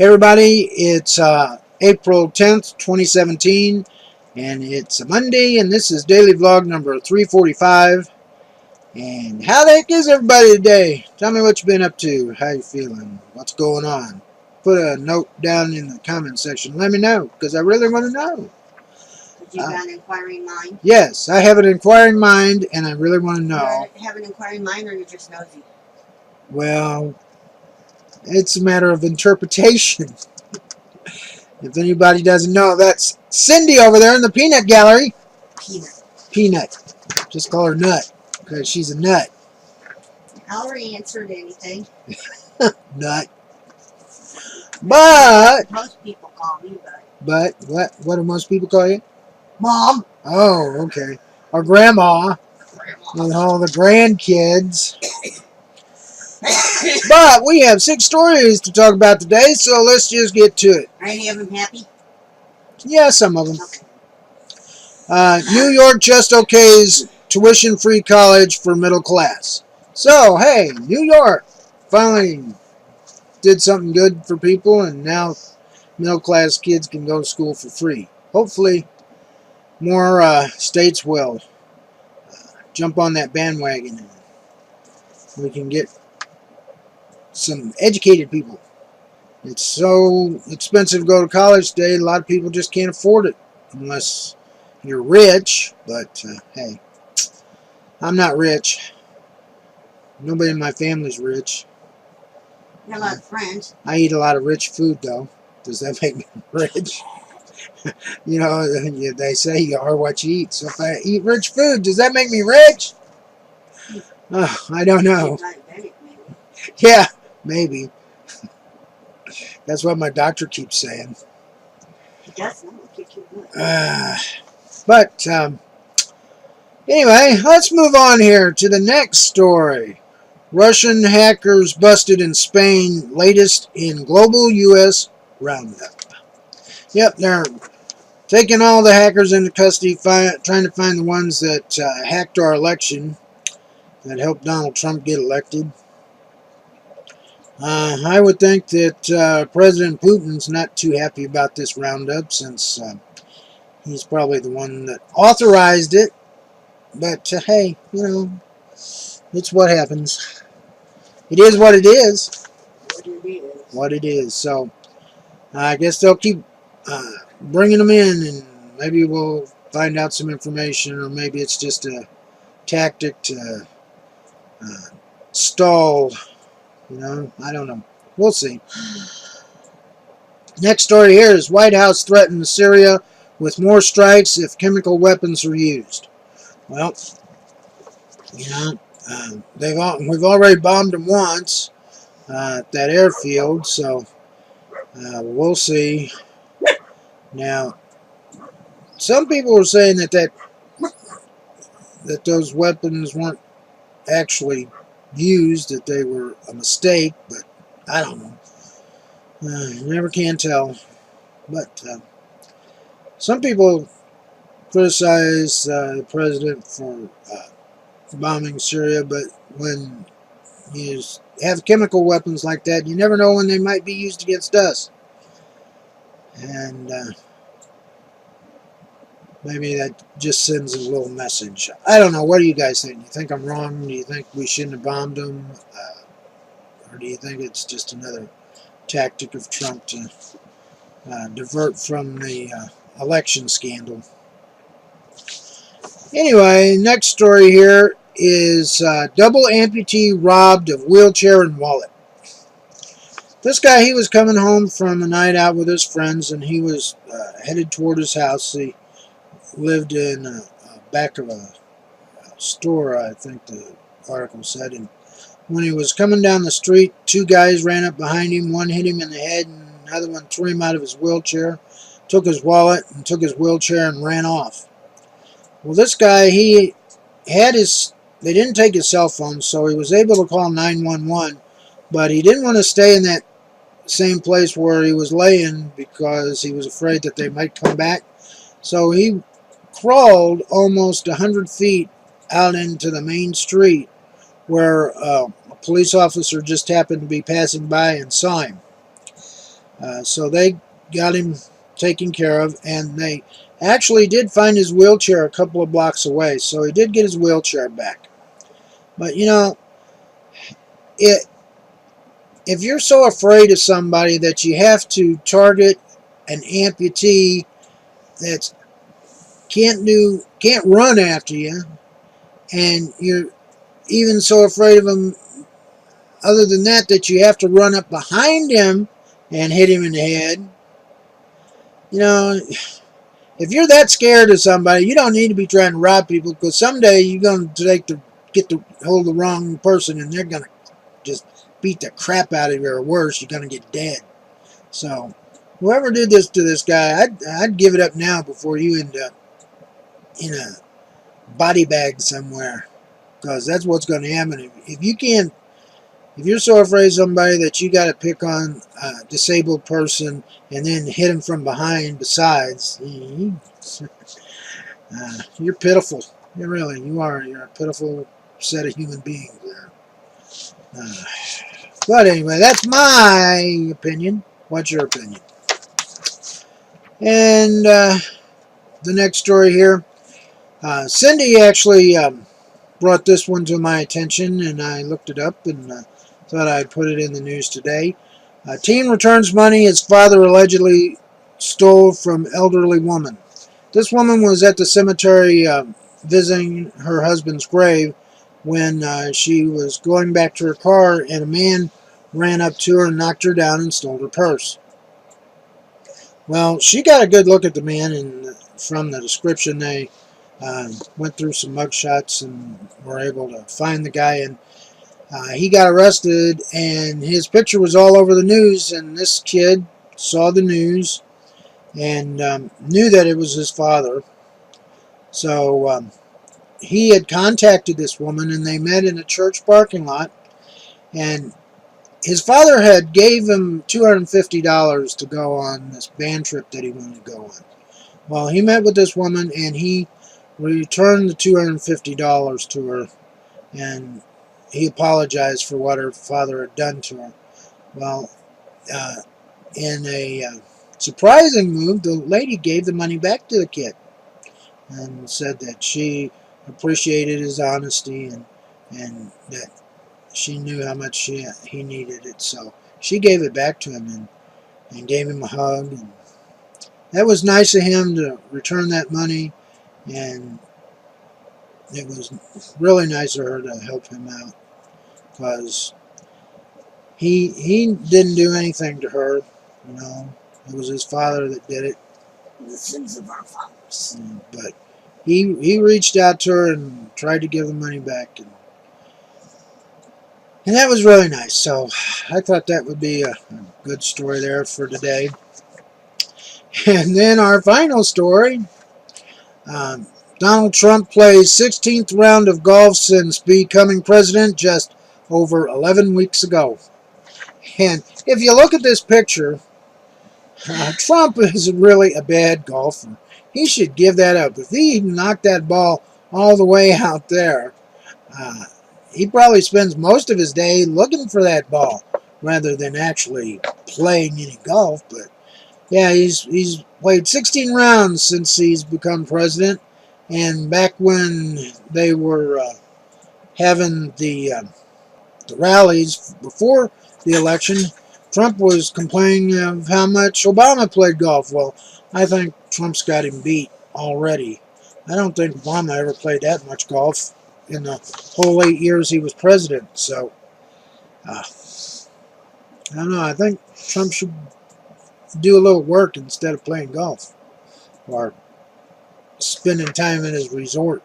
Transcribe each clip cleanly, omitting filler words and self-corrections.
Hey everybody, it's April 10th, 2017, and it's a Monday, and this is daily vlog number 345. And how the heck is everybody today? Tell me what you've been up to, how you feeling, what's going on. Put a note down in the comment section. Let me know, because I really want to know. You got an inquiring mind? Yes, I have an inquiring mind, and I really want to know. You have an inquiring mind, or you're just nosy? Well, it's a matter of interpretation. If anybody doesn't know, that's Cindy over there in the peanut gallery. Peanut. Just call her Nut, because she's a nut. I already answered anything. Nut. But most people call me, But what do most people call you? Mom. Oh, okay. Or Grandma. And all the grandkids. But we have 6 stories to talk about today, so let's just get to it. Are any of them happy? Yeah, some of them. Okay. New York just okays tuition-free college for middle class. So, hey, New York finally did something good for people, and now middle-class kids can go to school for free. Hopefully, more states will jump on that bandwagon, and we can get some educated people. It's so expensive to go to college today, a lot of people just can't afford it unless you're rich. But hey, I'm not rich. Nobody in my family's rich. You have a lot of friends. I eat a lot of rich food, though. Does that make me rich? You know, they say you are what you eat. So if I eat rich food, does that make me rich? I don't know. Yeah, maybe. That's what my doctor keeps saying. He does know. But anyway, let's move on here to the next story. Russian hackers busted in Spain, latest in global U.S. roundup. Yep, they're taking all the hackers into custody, trying to find the ones that hacked our election, that helped Donald Trump get elected. I would think that President Putin's not too happy about this roundup, since he's probably the one that authorized it. But hey, you know, it's what happens. It is what it is. What it is. So I guess they'll keep bringing them in, and maybe we'll find out some information, or maybe it's just a tactic to stall. You know, I don't know. We'll see. Next story here is White House threatens Syria with more strikes if chemical weapons are used. Well, you know, we've already bombed them once at that airfield, so we'll see. Now, some people are saying that those weapons weren't actually used, that they were a mistake, but I don't know. You never can tell. But some people criticize the president for bombing Syria, but when you have chemical weapons like that, you never know when they might be used against us. And maybe that just sends a little message. I don't know. What do you guys think? Do you think I'm wrong? Do you think we shouldn't have bombed them? Or do you think it's just another tactic of Trump to divert from the election scandal? Anyway, next story here is double amputee robbed of wheelchair and wallet. This guy, he was coming home from a night out with his friends, and he was headed toward his house. He lived in the back of a store, I think the article said, and when he was coming down the street, 2 guys ran up behind him. One hit him in the head, and another one threw him out of his wheelchair, took his wallet, and took his wheelchair and ran off. Well, this guy, he had they didn't take his cell phone, so he was able to call 911, but he didn't want to stay in that same place where he was laying because he was afraid that they might come back. So he crawled almost 100 feet out into the main street, where a police officer just happened to be passing by and saw him. So they got him taken care of, and they actually did find his wheelchair a couple of blocks away, so he did get his wheelchair back. But you know, it if you're so afraid of somebody that you have to target an amputee that can't run after you, and you're even so afraid of him other than that that you have to run up behind him and hit him in the head, you know, if you're that scared of somebody, you don't need to be trying to rob people, because someday you're going to get the hold of the wrong person, and they're going to just beat the crap out of you, or worse, you're going to get dead. So whoever did this to this guy, I'd give it up now before you end up in a body bag somewhere, because that's what's going to happen. If you're so afraid of somebody that you got to pick on a disabled person and then hit him from behind besides, you're pitiful. You are. You're a pitiful set of human beings there. But anyway, that's my opinion. What's your opinion? And the next story here, Cindy actually brought this one to my attention, and I looked it up and thought I'd put it in the news today. Teen returns money his father allegedly stole from elderly woman. This woman was at the cemetery visiting her husband's grave when she was going back to her car, and a man ran up to her and knocked her down and stole her purse. Well, she got a good look at the man, and from the description they went through some mugshots and were able to find the guy, and he got arrested, and his picture was all over the news, and this kid saw the news and knew that it was his father. So he had contacted this woman, and they met in a church parking lot, and his father had gave him $250 to go on this band trip that he wanted to go on. Well, he met with this woman, and he returned the $250 to her, and he apologized for what her father had done to her. Well, in a surprising move, the lady gave the money back to the kid and said that she appreciated his honesty, and that she knew how much he needed it. So she gave it back to him and gave him a hug. And that was nice of him to return that money, and it was really nice of her to help him out, because he didn't do anything to her. You know, it was his father that did it. The sins of our fathers. But he reached out to her and tried to give the money back, and that was really nice. So I thought that would be a good story there for today. And then our final story, Donald Trump plays 16th round of golf since becoming president just over 11 weeks ago. And if you look at this picture, Trump is really a bad golfer. He should give that up. If he knocked that ball all the way out there, he probably spends most of his day looking for that ball rather than actually playing any golf. But yeah, he's played 16 rounds since he's become president. And back when they were having the rallies before the election, Trump was complaining of how much Obama played golf. Well, I think Trump's got him beat already. I don't think Obama ever played that much golf in the whole 8 years he was president. So, I don't know. I think Trump should do a little work instead of playing golf or spending time in his resort,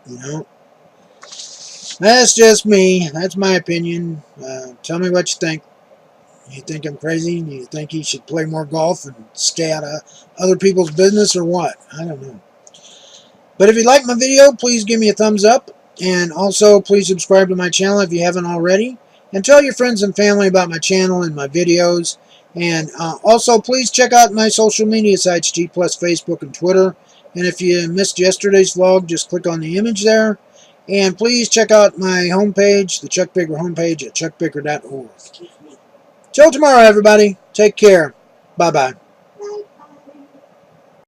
you know. That's just me. That's my opinion. Tell me what you think. You think I'm crazy? Do you think he should play more golf and stay out of other people's business, or what? I don't know. But if you like my video, please give me a thumbs up. And also, please subscribe to my channel if you haven't already. And tell your friends and family about my channel and my videos. And also, please check out my social media sites, G+, Facebook, and Twitter. And if you missed yesterday's vlog, just click on the image there. And please check out my homepage, the Chuck Baker homepage at chuckbaker.org. Till tomorrow, everybody. Take care. Bye bye.